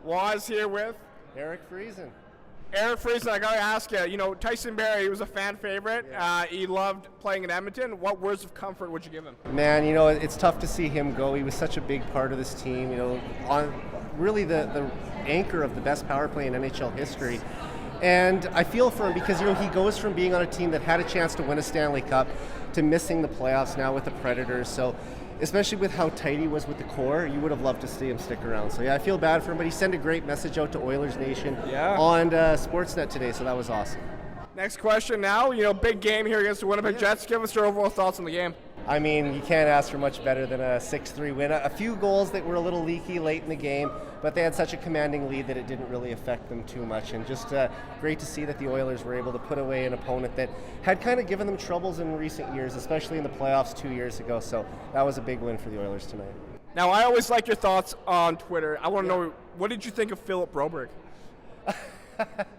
Was here with Eric Friesen. Eric Friesen. I gotta ask you. Tyson Barrie, he was a fan favorite. Yeah. He loved playing in Edmonton. What words of comfort would you give him? Man, it's tough to see him go. He was such a big part of this team. On really the anchor of the best power play in NHL history. And I feel for him because he goes from being on a team that had a chance to win a Stanley Cup to missing the playoffs now with the Predators. So especially with how tight he was with the core, you would have loved to see him stick around. So yeah, I feel bad for him, but he sent a great message out to Oilers Nation on Sportsnet today, so that was awesome. Next question now. Big game here against the Winnipeg Jets. Give us your overall thoughts on the game. I mean, you can't ask for much better than a 6-3 win. A few goals that were a little leaky late in the game, but they had such a commanding lead that it didn't really affect them too much. And just great to see that the Oilers were able to put away an opponent that had kind of given them troubles in recent years, especially in the playoffs 2 years ago. So that was a big win for the Oilers tonight. Now, I always like your thoughts on Twitter. I want to know, what did you think of Philip Broberg?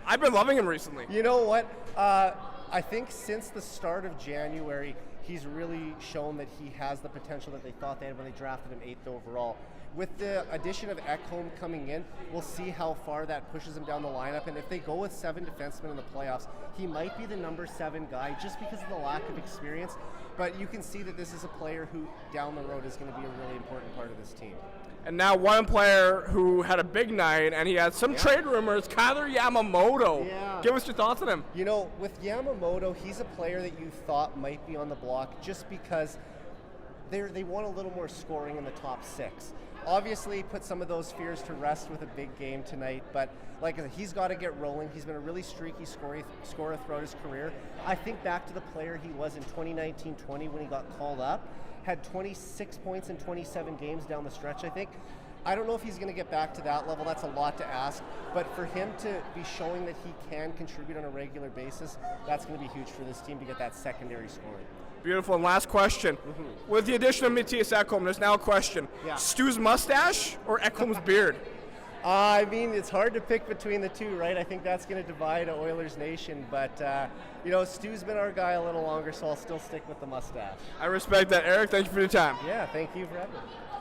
I've been loving him recently. You know what? I think since the start of January, he's really shown that he has the potential that they thought they had when they drafted him 8th overall. With the addition of Ekholm coming in, we'll see how far that pushes him down the lineup. And if they go with 7 defensemen in the playoffs, he might be the number 7 guy just because of the lack of experience. But you can see that this is a player who, down the road, is going to be a really important part of this team. And now one player who had a big night, and he had some trade rumors, Kailer Yamamoto. Yeah. Give us your thoughts on him. With Yamamoto, he's a player that you thought might be on the block just because they want a little more scoring in the top 6. Obviously, put some of those fears to rest with a big game tonight, but like I said, he's got to get rolling. He's been a really streaky scorer throughout his career. I think back to the player he was in 2019-20 when he got called up. Had 26 points in 27 games down the stretch, I think. I don't know if he's going to get back to that level. That's a lot to ask. But for him to be showing that he can contribute on a regular basis, that's going to be huge for this team to get that secondary scoring. Beautiful. And last question. With the addition of Matthias Ekholm, there's now a question. Yeah. Stu's mustache or Ekholm's beard? I mean, it's hard to pick between the two, right? I think that's going to divide Oilers Nation. But, Stu's been our guy a little longer, so I'll still stick with the mustache. I respect that. Eric, thank you for your time. Yeah, thank you for having me.